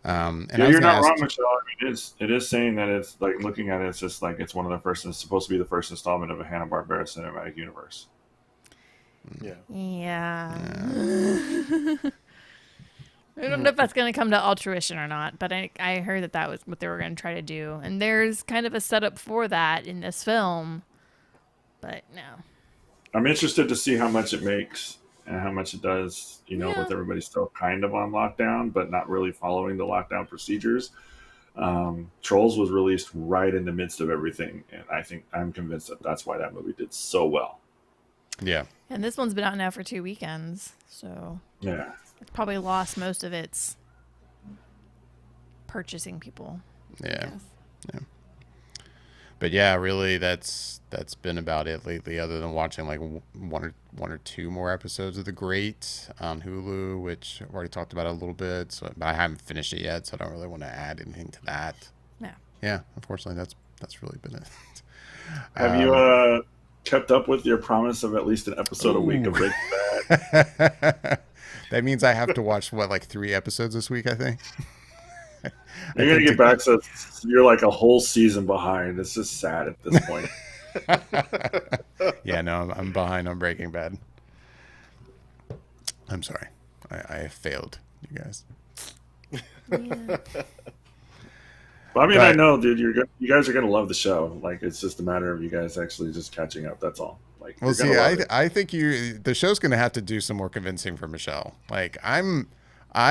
And you're not wrong, Michelle. I mean, it is saying that it's like looking at it, it's just like it's one of the first. It's supposed to be the first installment of a Hanna Barbera cinematic universe. Yeah. I don't know if that's going to come to fruition or not, but I heard that was what they were going to try to do, and there's kind of a setup for that in this film, but no. I'm interested to see how much it makes and how much it does, with everybody still kind of on lockdown, but not really following the lockdown procedures. Trolls was released right in the midst of everything, and I'm convinced that that's why that movie did so well. Yeah. And this one's been out now for 2 weekends, so yeah, it's probably lost most of its purchasing people. Yeah. But yeah, really, that's been about it lately. Other than watching like one or two more episodes of The Great on Hulu, which I've already talked about a little bit. So, but I haven't finished it yet, so I don't really want to add anything to that. Yeah. Yeah. Unfortunately, that's really been it. Have you kept up with your promise of at least an episode a week of Breaking Bad? That means I have to watch like 3 episodes this week, I think. You're going to get back, so you're like a whole season behind. It's just sad at this point. Yeah, no, I'm behind on Breaking Bad. I'm sorry. I have failed you guys. Yeah. Well, I mean, I know, dude, you guys are going to love the show. Like, it's just a matter of you guys actually just catching up. That's all. Like, well, see, I think the show's going to have to do some more convincing for Michelle. Like, I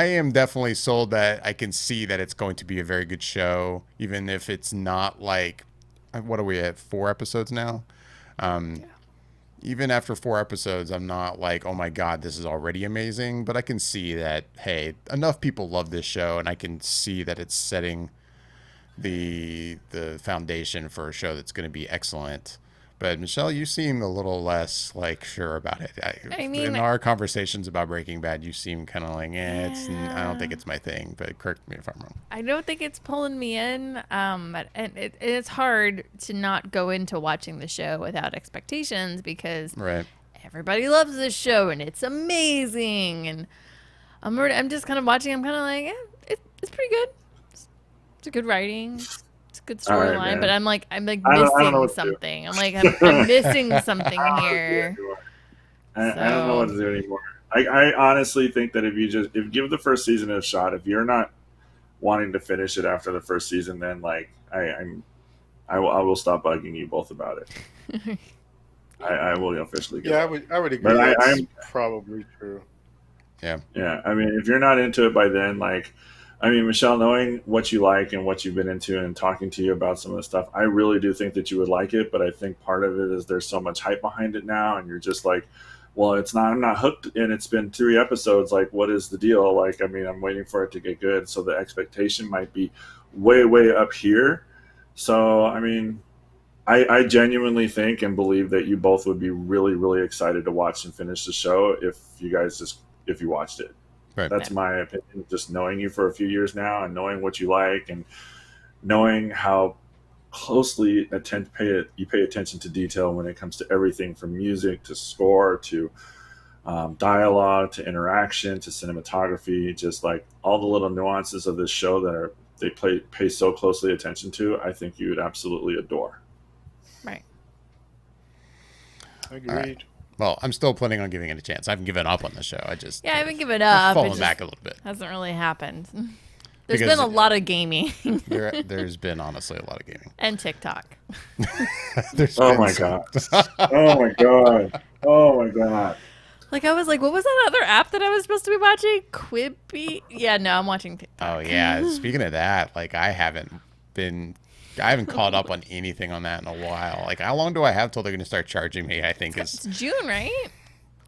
am definitely sold that I can see that it's going to be a very good show, even if it's not like, what are we at, 4 episodes now? Even after 4 episodes, I'm not like, oh my God, this is already amazing. But I can see that, hey, enough people love this show, and I can see that it's setting the foundation for a show that's going to be excellent. But Michelle, you seem a little less like sure about it. I mean, in our conversations about Breaking Bad, you seem kind of like, I don't think it's my thing. But correct me if I'm wrong. I don't think it's pulling me in. But it's hard to not go into watching the show without expectations because everybody loves this show and it's amazing. And I'm just kind of watching. I'm kind of like, it's pretty good. It's a good writing. It's a good storyline, but I'm missing something. I'm missing something here. I don't know what to do anymore. I honestly think that if you give the first season a shot, if you're not wanting to finish it after the first season, then like I will stop bugging you both about it. I will officially give Yeah, up. I would agree. But That's I'm probably true. Yeah. Yeah, I mean, if you're not into it by then, like, I mean, Michelle, knowing what you like and what you've been into and talking to you about some of the stuff, I really do think that you would like it. But I think part of it is there's so much hype behind it now, and you're just like, well, it's not, I'm not hooked, and it's been 3 episodes. Like, what is the deal? Like, I mean, I'm waiting for it to get good, so the expectation might be way, way up here. So, I mean, I genuinely think and believe that you both would be really, really excited to watch and finish the show if you watched it. Right. That's my opinion. Just knowing you for a few years now and knowing what you like and knowing how closely you pay attention to detail when it comes to everything from music to score to dialogue to interaction to cinematography, just like all the little nuances of this show that pay so closely attention to. I think you would absolutely adore. Right. Agreed. Right. Well, I'm still planning on giving it a chance. I haven't given up on the show. I just Yeah, I haven't given up. fallen It back a little bit. hasn't really happened. There's Because- been a lot of gaming There's been honestly a lot of gaming. and TikTok. There's Oh been my some- god! Oh my god! Oh my god! Like, I was like, what was that other app that I was supposed to be watching? Quibi? Yeah, no, I'm watching TikTok. Oh yeah. Speaking of that, like I haven't caught up on anything on that in a while. Like, how long do I have till they're going to start charging me? I think It's June, right?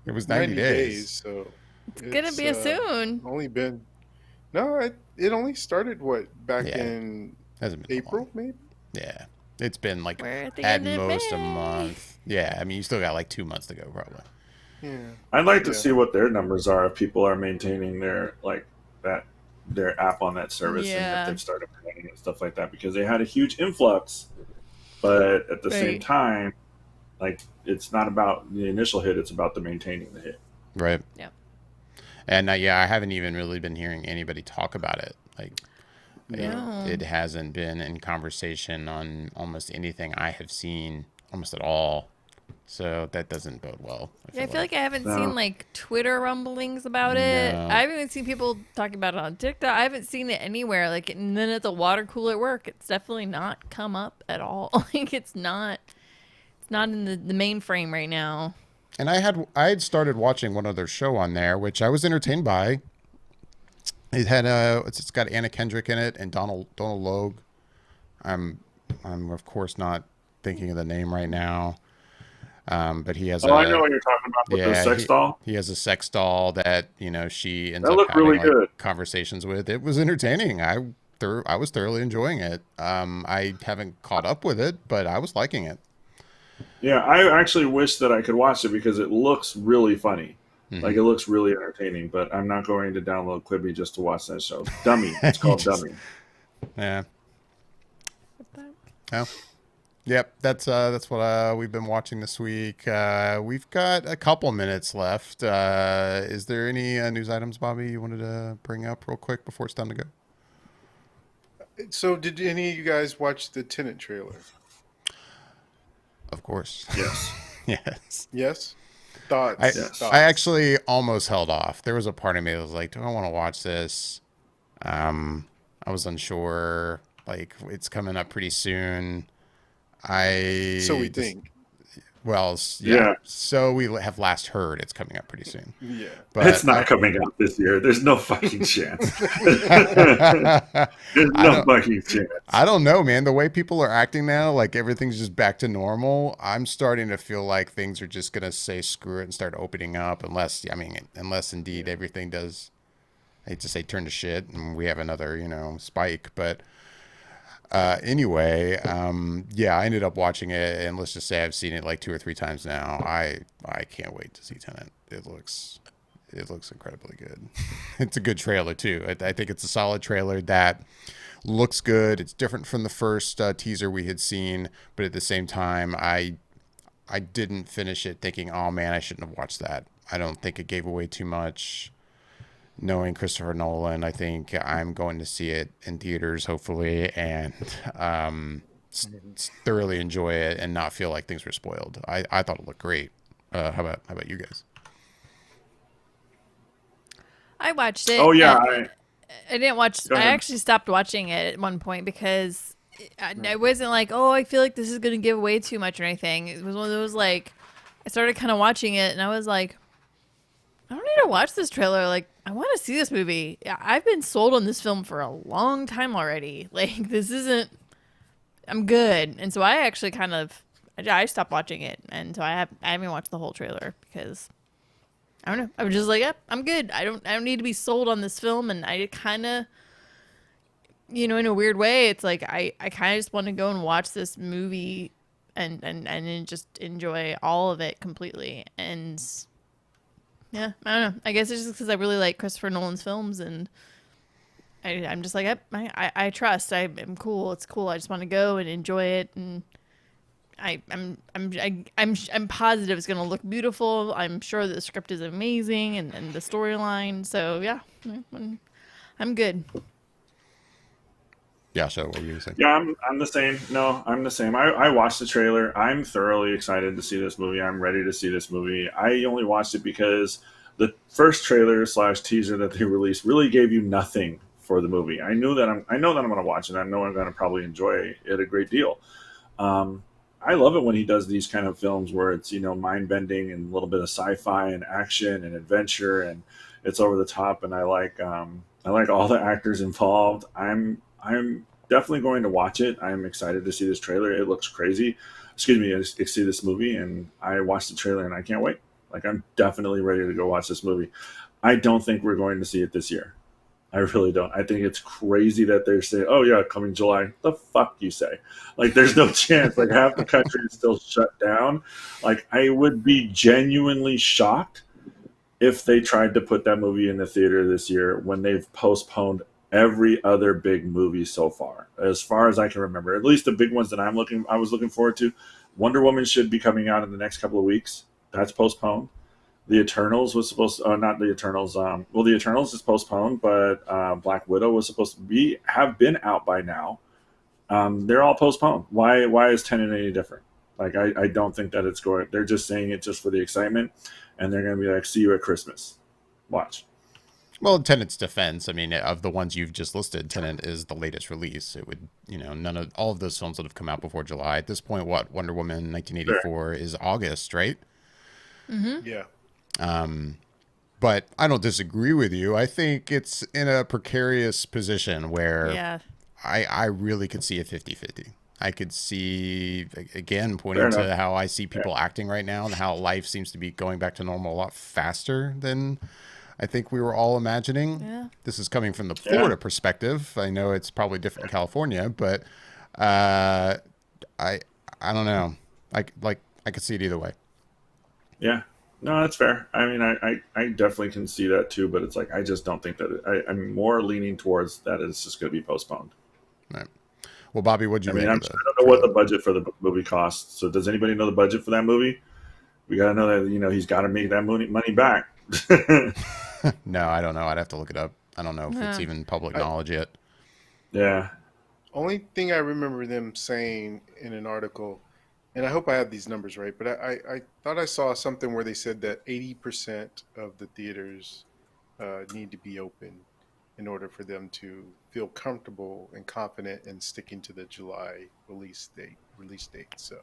it was 90 days. So It's gonna be a soon. Only been it only started back Yeah. in Hasn't been that April long. maybe. Yeah, it's been like We're at the at end of most a May. month. Yeah, I mean you still got like 2 months to go probably. Yeah. I'd like to Yeah. see what their numbers are if people are maintaining their app on that service and Yeah. if they've started paying and stuff like that, because they had a huge influx, but at the same Right. time, like, it's not about the initial hit; it's about the maintaining the hit. Right. Yep. And yeah, I haven't even really been hearing anybody talk about it. Like No. it hasn't been in conversation on almost anything I have seen almost at all. So that doesn't bode well. Yeah, I feel like I haven't No. seen like Twitter rumblings about it. No. I haven't even seen people talking about it on TikTok. I haven't seen it anywhere. Like, and then at the water cooler at work, it's definitely not come up at all. Like, it's not in the mainframe right now. And I had started watching one other show on there, which I was entertained by. It had it's got Anna Kendrick in it and Donald Logue. I'm of course not thinking of the name right now. But he has I know what you're talking about with the sex doll. He has a sex doll that, she ends That up looked having really like good. conversations with. It was entertaining. I was thoroughly enjoying it. I haven't caught up with it, but I was liking it. Yeah, I actually wish that I could watch it because it looks really funny. Mhm. Like, it looks really entertaining, but I'm not going to download Quibi just to watch that show. Dummy. It's called just- Dummy. Yeah. Oh. Yep, that's what we've been watching this week. We've got a couple minutes left. Is there any news items, Bobby, you wanted to bring up real quick before it's time to go? So did any of you guys watch the Tenet trailer? Of course. Yes. Yes. Yes. Thoughts. Yes. Thoughts. I actually almost held off. There was a part of me that was like, do I want to watch this? I was unsure. Like, it's coming up pretty soon. So we think. Well, yeah. Yeah. So we have last heard it's coming up pretty soon. Yeah. But It's not coming out this year. There's no fucking chance. There's I no don't- fucking chance. I don't know, man. The way people are acting now, like everything's just back to normal. I'm starting to feel like things are just gonna say screw it and start opening up, unless indeed everything does. I hate to say turn to shit, and we have another spike. But anyway, yeah, I ended up watching it, and let's just say I've seen it like 2 or 3 times now. I can't wait to see Tenet. It looks incredibly good. It's a good trailer too. I think it's a solid trailer that looks good. It's different from the first teaser we had seen, but at the same time, I didn't finish it thinking, oh man, I shouldn't have watched that. I don't think it gave away too much. Knowing Christopher Nolan, I think I'm going to see it in theaters, hopefully, and thoroughly enjoy it and not feel like things were spoiled. I thought it looked great. How about you guys? I watched it. Oh, yeah. and I didn't watch. Go I ahead. actually stopped watching it at one point because I wasn't like, oh, I feel like this is going to give away too much or anything. It was one of those like, I started kind of watching it and I was like, I don't need to watch this trailer. Like, I want to see this movie. I've been sold on this film for a long time already. Like, this isn't. I'm good, and so I actually kind of I stopped watching it, and so I haven't watched the whole trailer because I don't know. I was just like, yep, I'm good. I don't need to be sold on this film, and I kind of, in a weird way, it's like I kind of just want to go and watch this movie and just enjoy all of it completely. And yeah, I don't know. I guess it's just because I really like Christopher Nolan's films, and I'm just like, yep, I trust. I'm cool. It's cool. I just want to go and enjoy it, and I'm positive it's gonna look beautiful. I'm sure the script is amazing and the storyline. So yeah, I'm good. Yeah. So what were you saying? Yeah, I'm the same. No, I'm the same. I watched the trailer. I'm thoroughly excited to see this movie. I'm ready to see this movie. I only watched it because the first trailer / teaser that they released really gave you nothing for the movie. I know that I'm going to watch it. I know I'm going to probably enjoy it a great deal. I love it when he does these kind of films where it's, mind bending and a little bit of sci-fi and action and adventure, and it's over the top. And I like all the actors involved. I'm definitely going to watch it. I'm excited to see this trailer. It looks crazy. Excuse me, to see this movie, and I watched the trailer and I can't wait. Like, I'm definitely ready to go watch this movie. I don't think we're going to see it this year. I really don't. I think it's crazy that they're saying, oh, yeah, coming July. The fuck you say? Like, there's no chance. Like, half the country is still shut down. Like, I would be genuinely shocked if they tried to put that movie in the theater this year when they've postponed every other big movie so far as I can remember. At least the big ones that I was looking forward to. Wonder Woman should be coming out in the next couple of weeks. That's postponed. The Eternals was supposed to, not the Eternals. The Eternals is postponed, but Black Widow was supposed to have been out by now. They're all postponed. Why is Tenet any different? Like, I don't think that it's going. They're just saying it just for the excitement, and they're going to be like, see you at Christmas. Watch. Well, in Tenet's defense, I mean, of the ones you've just listed, Tenet is the latest release. It would, all of those films would have come out before July. At this point, Wonder Woman 1984 is August, right? Mm-hmm. Yeah. But I don't disagree with you. I think it's in a precarious position where I really could see a 50-50. I could see, again, pointing to how I see people acting right now and how life seems to be going back to normal a lot faster than I think we were all imagining. Yeah. This is coming from the Florida perspective. I know it's probably different in California, but I don't know. I could see it either way. Yeah. No, that's fair. I mean, I definitely can see that too, but it's like, I just don't think that I'm more leaning towards that it's just going to be postponed. Right. Well, Bobby, what'd you I mean, think? I don't know what the budget for the movie costs. So does anybody know the budget for that movie? We got to know that, he's got to make that money back. No, I don't know. I'd have to look it up. I don't know if it's even public knowledge yet. Yeah. Only thing I remember them saying in an article, and I hope I have these numbers right, but I thought I saw something where they said that 80% of the theaters need to be open in order for them to feel comfortable and confident in sticking to the July release date. So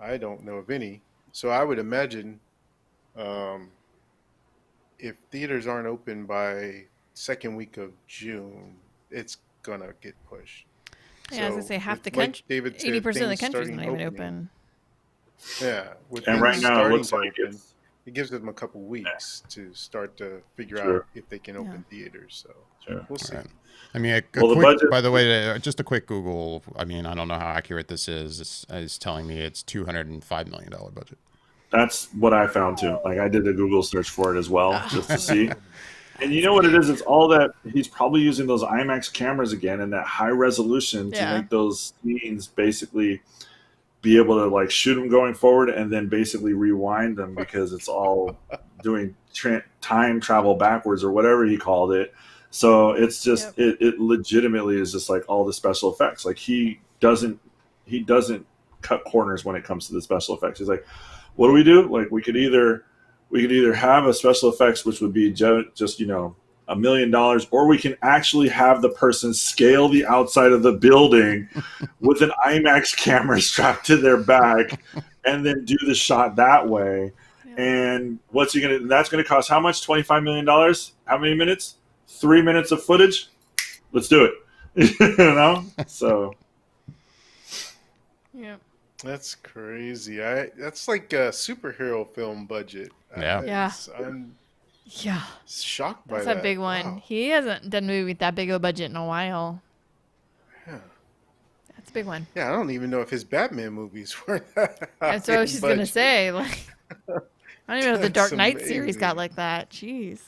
I don't know of any. So I would imagine if theaters aren't open by second week of June, it's gonna get pushed. Yeah, I was gonna say half the like country, David said, 80% of the things country's not starting even opening. open. Yeah, with And things right now, it starting looks to like open, it gives them a couple weeks to start to figure Sure. out if they can open theaters. So Sure. we'll see. Right. I mean, Well, the budget- by the way, just a quick Google. I mean, I don't know how accurate this is. It's telling me it's $205 million budget. That's what I found too. Like, I did a Google search for it as well, just to see. And you know what it is? It's all that he's probably using those IMAX cameras again and that high resolution to make those scenes basically be able to like shoot them going forward and then basically rewind them because it's all doing time travel backwards or whatever he called it. So it's just it legitimately is just like all the special effects. Like he doesn't cut corners when it comes to the special effects. He's like, what do we do? Like we could either have a special effects which would be just $1 million, or we can actually have the person scale the outside of the building with an IMAX camera strapped to their back and then do the shot that way. Yeah. And that's gonna cost how much? $25 million? How many minutes? 3 minutes of footage? Let's do it. You know? So Yeah. That's crazy. That's like a superhero film budget. Yeah. Yeah. I'm Yeah. shocked by That's that. a big one. Wow. He hasn't done a movie with that big of a budget in a while. Yeah. That's a big one. Yeah, I don't even know if his Batman movies were that high That's what I was in just gonna budget. say. Like, I don't even know if the That's Dark Knight series amazing. got like that. Jeez.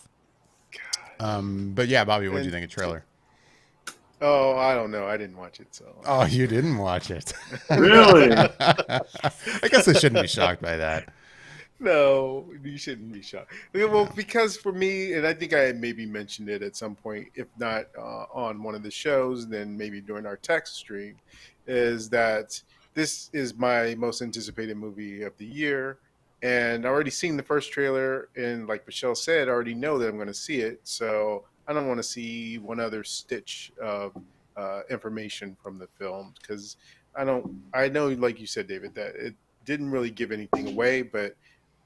But yeah, Bobby, what do you And- think of trailer? Oh, I don't know. I didn't watch it, so. Oh, you didn't watch it. really, I guess I shouldn't be shocked by that. No, you shouldn't be shocked. Well, because for me, and I think I maybe mentioned it at some point, if not on one of the shows, then maybe during our text stream, is that this is my most anticipated movie of the year. And I already seen the first trailer, and like Michelle said, I already know that I'm going to see it. So I don't want to see one other stitch of information from the film because I know, like you said, David, that it didn't really give anything away, but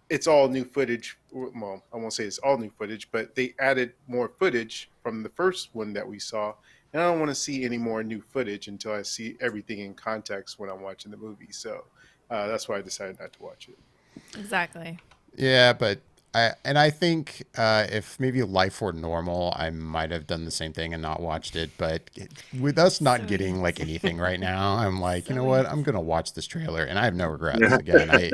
it's all new footage. Well, I won't say it's all new footage, but they added more footage from the first one that we saw. And I don't want to see any more new footage until I see everything in context when I'm watching the movie. So that's why I decided not to watch it. Exactly. Yeah, but I think if maybe Life were normal, I might have done the same thing and not watched it. But with us not So getting like anything right now, I'm like, you So know what? easy. I'm gonna watch this trailer, and I have no regrets. Yeah. Again, I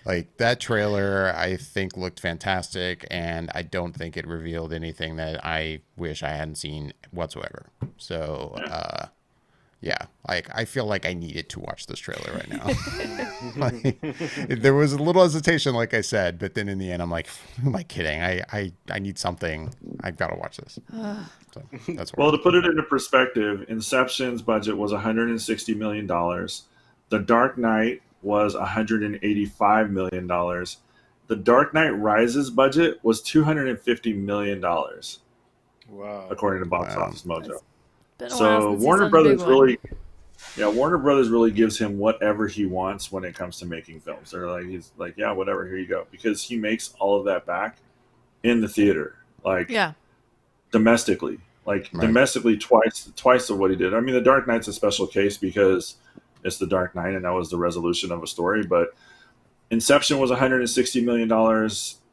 like that trailer. I think looked fantastic, and I don't think it revealed anything that I wish I hadn't seen whatsoever. So. Yeah, like I feel like I needed to watch this trailer right now. Like, there was a little hesitation, like I said, but then in the end, I'm like, who am I kidding? I need something. I've got to watch this. So that's well, where to put it into perspective, Inception's budget was $160 million. The Dark Knight was $185 million. The Dark Knight Rises budget was $250 million, Wow. according to Box Wow. Office Mojo. Been a while So since he's Warner done a big Brothers one. Warner Brothers really gives him whatever he wants when it comes to making films. They're like, he's like, yeah, whatever, here you go, because he makes all of that back in the theater, like Yeah. domestically, like Right. domestically twice of what he did. I mean, The Dark Knight's a special case because it's The Dark Knight, and that was the resolution of a story. But Inception was $160 million.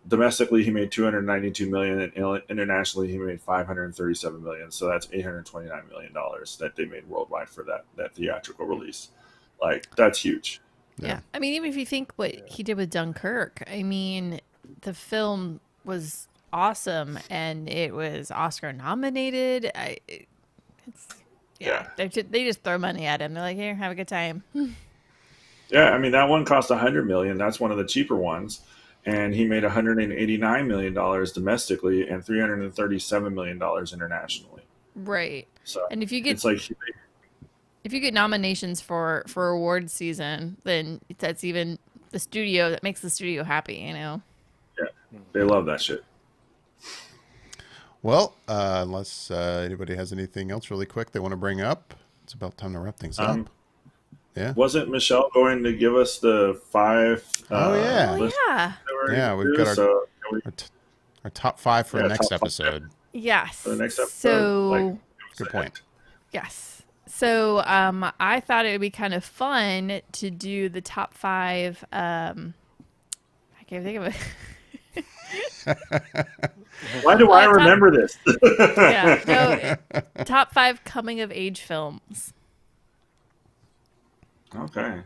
Domestically, he made $292 million, and internationally, he made $537 million. So that's $829 million that they made worldwide for that theatrical release. Like, that's huge. Yeah. I mean, even if you think what he did with Dunkirk, I mean, the film was awesome and it was Oscar nominated. They just throw money at him. They're like, here, have a good time. Yeah, I mean, that one cost $100 million. That's one of the cheaper ones. And he made $189 million domestically and $337 million internationally. Right. So And if you get it's like if you get nominations for award season, then that's even the studio that makes the studio happy, you know. they love that shit. Well, unless anybody has anything else really quick they want to bring up, it's about time to wrap things up. Yeah. Wasn't Michelle going to give us the 5? Oh, yeah. Oh list yeah. that we're Yeah, gonna we've do? got So can we- Our top 5 for Yeah, the next top 5. episode. Yes. For the next episode, So like, Good point. yes. So I thought it would be kind of fun to do the top 5 I can't think of it. why do I top- remember this? Yeah. No, top 5 coming of age films. Okay.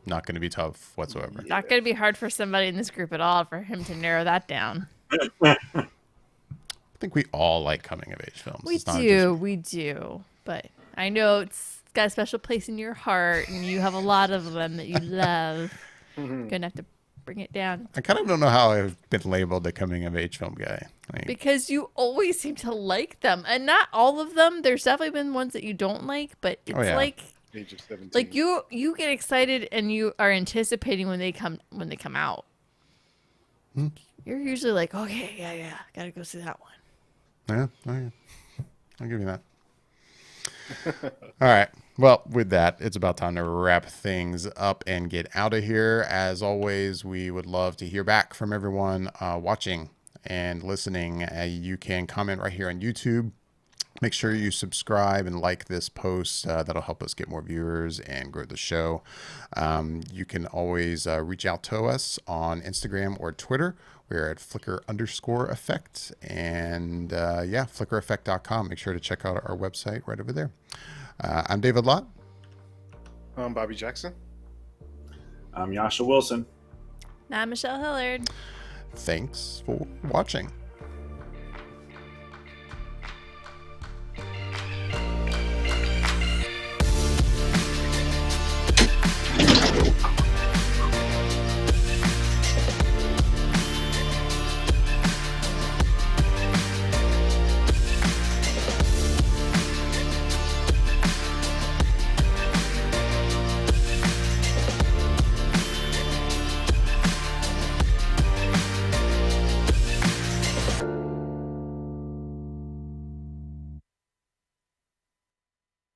Not going to be tough whatsoever. Not going to be hard for somebody in this group at all for him to narrow that down. I think we all like coming of age films. We It's not do. But I know it's got a special place in your heart, and you have a lot of them that you love. Gonna have to bring it down I kind of don't know how I've been labeled a coming of age film guy. Like, because you always seem to like them, and not all of them. There's definitely been ones that you don't like, but it's yeah. like Age of 17. like you get excited and you are anticipating when they come out. You're usually like, okay, yeah, gotta go see that one. Yeah, okay. I'll give you that. All right. Well, with that, it's about time to wrap things up and get out of here. As always, we would love to hear back from everyone watching and listening. You can comment right here on YouTube. Make sure you subscribe and like this post. That'll help us get more viewers and grow the show. You can always reach out to us on Instagram or Twitter. We're at Flickr_effect. And flickereffect.com. Make sure to check out our website right over there. I'm David Lott. I'm Bobby Jackson. I'm Yasha Wilson. Not Michelle Hillard. Thanks for watching.